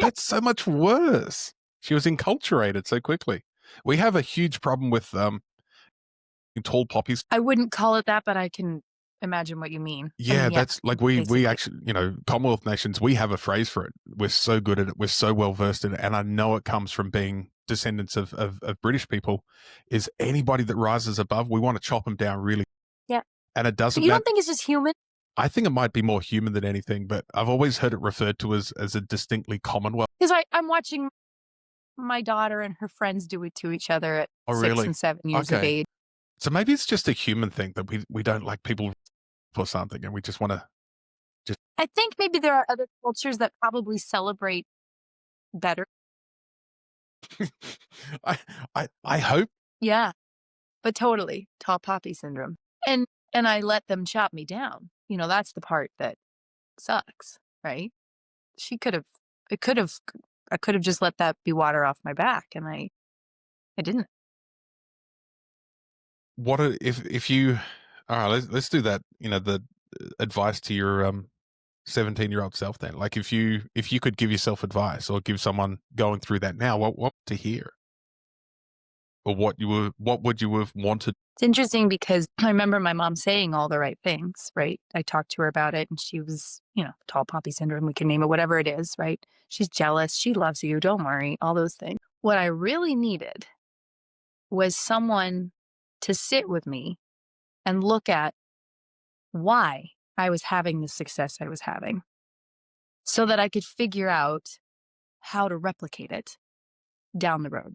That's so much worse. She was enculturated so quickly. We have a huge problem with tall poppies. I wouldn't call it that, but I can imagine what you mean. I Yeah, mean, yeah, that's like we basically. actually, Commonwealth nations, we have a phrase for it. We're so good at it. We're so well versed in it. And I know it comes from being descendants of British people, is anybody that rises above, we want to chop them down really. Yeah. And it But doesn't you matter. don't think it's just human? I think it might be more human than anything, but I've always heard it referred to as a distinctly Commonwealth. Because I'm watching my daughter and her friends do it to each other at Oh, 6 really? and 7 years of Okay. age. So maybe it's just a human thing that we don't like people for something and we just want to just. I think maybe there are other cultures that probably celebrate better. I hope. Yeah, but totally tall poppy syndrome. And I let them chop me down. That's the part that sucks, right? She could have it could have I could have just let that be water off my back, and I didn't. If you, all right, let's do that. The advice to your 17-year-old self then. Like if you could give yourself advice or give someone going through that now, what to hear? Or what would you have wanted? It's interesting because I remember my mom saying all the right things, right? I talked to her about it and she was, tall poppy syndrome, we can name it whatever it is, right? She's jealous, she loves you, don't worry, all those things. What I really needed was someone to sit with me and look at why I was having the success I was having so that I could figure out how to replicate it down the road.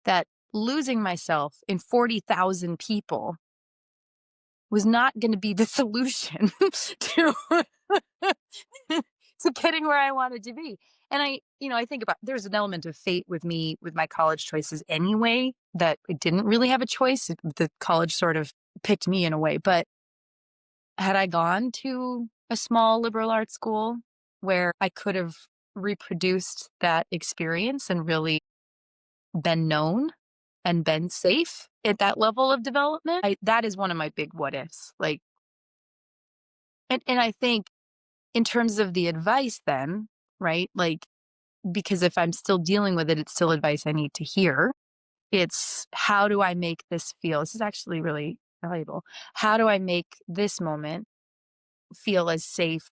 That losing myself in 40,000 people was not going to be the solution to to getting where I wanted to be. And I think about there's an element of fate with me with my college choices anyway, that I didn't really have a choice. The college sort of picked me in a way. But had I gone to a small liberal arts school where I could have reproduced that experience and really been known and been safe at that level of development, that is one of my big what ifs. Like, and I think in terms of the advice then, right? Like, because if I'm still dealing with it, it's still advice I need to hear. It's how do I make this feel? This is actually really valuable. How do I make this moment feel as safe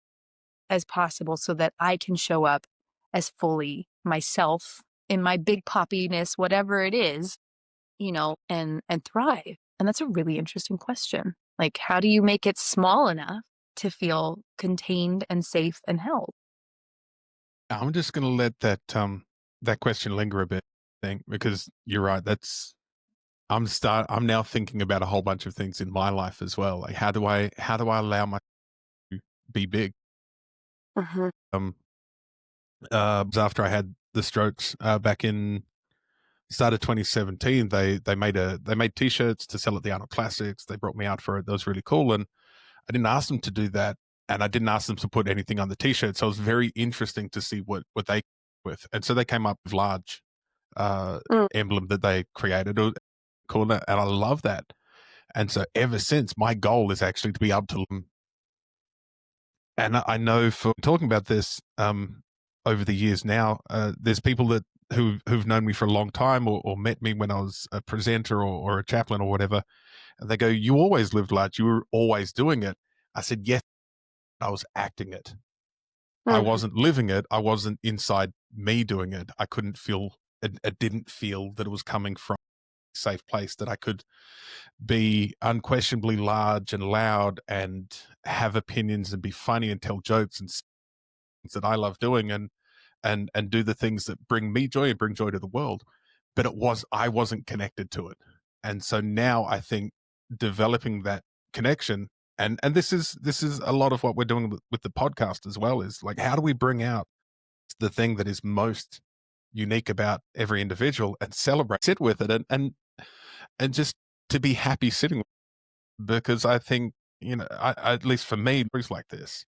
as possible so that I can show up as fully myself in my big poppiness, whatever it is, and thrive? And that's a really interesting question. Like, how do you make it small enough to feel contained and safe and held? I'm just going to let that question linger a bit, because you're right. I'm now thinking about a whole bunch of things in my life as well. Like how do I allow myself to be big? Mhm. Um, after I had the strokes back in start of 2017, they made t-shirts to sell at the Arnold Classics. They brought me out for it. That was really cool, and I didn't ask them to do that, and I didn't ask them to put anything on the t-shirt. So it was very interesting to see what they with, and so they came up with large Mm. emblem that they created. It was cool, and I love that. And so ever since, my goal is actually to be able to. And I know for talking about this over the years now, there's people who've known me for a long time or met me when I was a presenter or a chaplain or whatever, and they go, "You always lived large. You were always doing it." I said, "Yes, I was acting it. I Mhm. wasn't living it. I wasn't inside me doing it. I couldn't feel it didn't feel that it was coming from a safe place that I could be unquestionably large and loud and have opinions and be funny and tell jokes and things that I love doing and do the things that bring me joy and bring joy to the world." But I wasn't connected to it. And so now I think developing that connection, and this is a lot of what we're doing with the podcast as well, is like how do we bring out the thing that is most unique about every individual and celebrate, sit with it, and just to be happy sitting with it. Because I think, at least for me, stories like this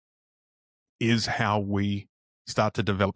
is how we start to develop